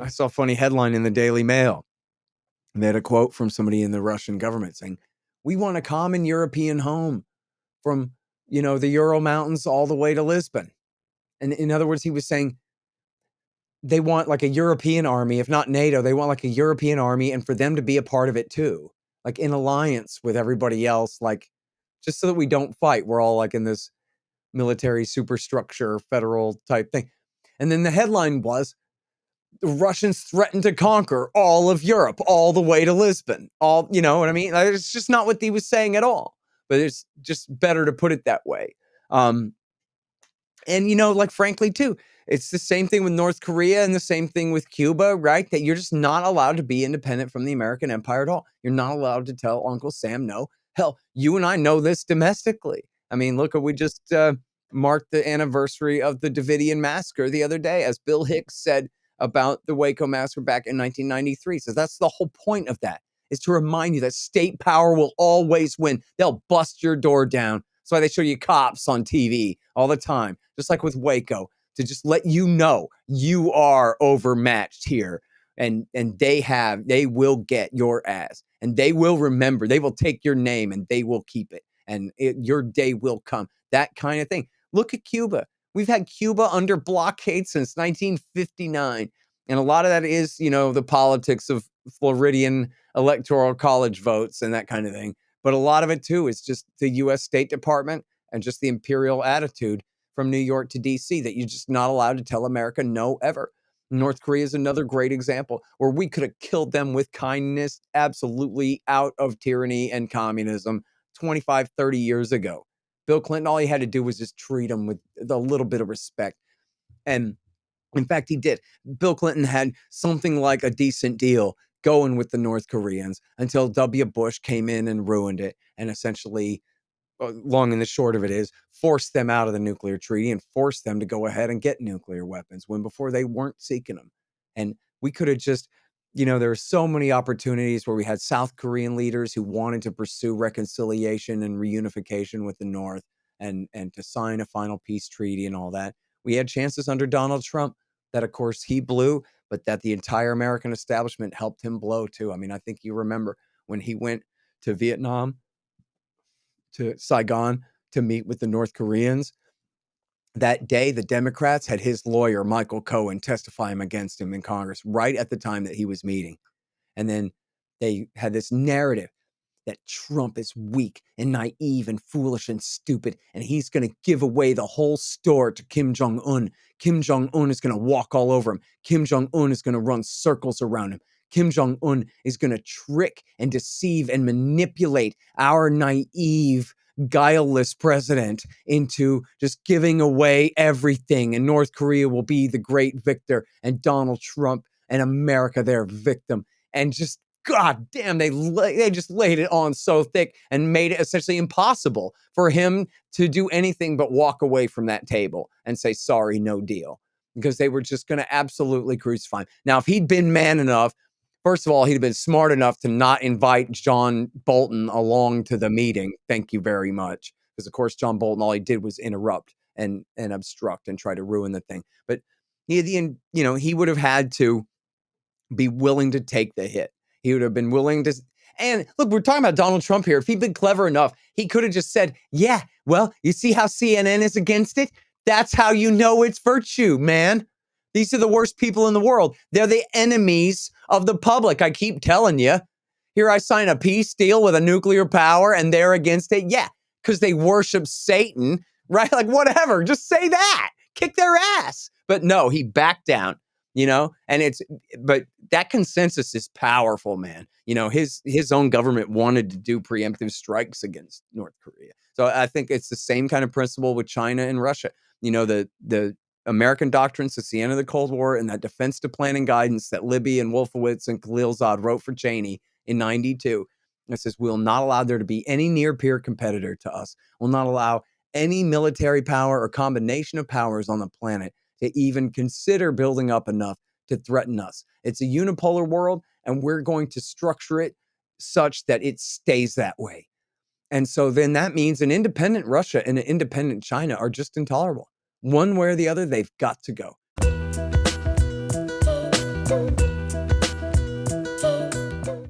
I saw a funny headline in the Daily Mail. They had a quote from somebody in the Russian government saying, "We want a common European home from, the Ural Mountains all the way to Lisbon." And in other words, he was saying they want like a European army, if not NATO, they want like a European army and for them to be a part of it too, like in alliance with everybody else, like just so that we don't fight. We're all like in this military superstructure, federal type thing. And then the headline was, the Russians threatened to conquer all of Europe, all the way to Lisbon. All, you know what I mean? Like, it's just not what he was saying at all. But it's just better to put it that way. Um, and like frankly, too, it's the same thing with North Korea and the same thing with Cuba, right? That you're just not allowed to be independent from the American empire at all. You're not allowed to tell Uncle Sam no. Hell, you and I know this domestically. I mean, look, we just marked the anniversary of the Davidian massacre the other day, as Bill Hicks said about the Waco massacre back in 1993. So that's the whole point of that, is to remind you that state power will always win. They'll bust your door down. That's why they show you cops on TV all the time, just like with Waco, to just let you know you are overmatched here. And they will get your ass, and they will remember, they will take your name and they will keep it. And your day will come. That kind of thing. Look at Cuba. We've had Cuba under blockade since 1959. And a lot of that is, the politics of Floridian electoral college votes and that kind of thing. But a lot of it, too, is just the U.S. State Department and just the imperial attitude from New York to D.C. that you're just not allowed to tell America no ever. North Korea is another great example where we could have killed them with kindness, absolutely out of tyranny and communism 25, 30 years ago. Bill Clinton, all he had to do was just treat them with a little bit of respect. And in fact, he did. Bill Clinton had something like a decent deal going with the North Koreans until W. Bush came in and ruined it, and essentially, long and the short of it is, forced them out of the nuclear treaty and forced them to go ahead and get nuclear weapons when before they weren't seeking them. And we could have just, there are so many opportunities where we had South Korean leaders who wanted to pursue reconciliation and reunification with the North, and to sign a final peace treaty and all that. We had chances under Donald Trump that, of course, he blew, but that the entire American establishment helped him blow too. I mean, I think you remember when he went to Vietnam, to Saigon, to meet with the North Koreans. That day, the Democrats had his lawyer, Michael Cohen, testify him against him in Congress right at the time that he was meeting. And then they had this narrative that Trump is weak and naive and foolish and stupid, and he's going to give away the whole store to Kim Jong-un. Kim Jong-un is going to walk all over him. Kim Jong-un is going to run circles around him. Kim Jong-un is going to trick and deceive and manipulate our naive, guileless president into just giving away everything, and North Korea will be the great victor, and Donald Trump and America their victim. And just, God damn, they just laid it on so thick and made it essentially impossible for him to do anything but walk away from that table and say, sorry, no deal, because they were just going to absolutely crucify him. Now, if he'd been man enough, first of all, he'd have been smart enough to not invite John Bolton along to the meeting. Thank you very much. Because, of course, John Bolton, all he did was interrupt and obstruct and try to ruin the thing. But he would have had to be willing to take the hit. He would have been willing to. And look, we're talking about Donald Trump here. If he'd been clever enough, he could have just said, yeah, well, you see how CNN is against it? That's how you know it's virtue, man. These are the worst people in the world. They're the enemies of the public. I keep telling you. Here I sign a peace deal with a nuclear power and they're against it. Yeah, because they worship Satan, right? Like, whatever. Just say that. Kick their ass. But no, he backed down. But that consensus is powerful, man. His own government wanted to do preemptive strikes against North Korea. So I think it's the same kind of principle with China and Russia. The American doctrine since the end of the Cold War and that defense to plan and guidance that Libby and Wolfowitz and Khalilzad wrote for Cheney in 92. It says, we'll not allow there to be any near peer competitor to us. We'll not allow any military power or combination of powers on the planet to even consider building up enough to threaten us. It's a unipolar world, and we're going to structure it such that it stays that way. And so then that means an independent Russia and an independent China are just intolerable. One way or the other, they've got to go.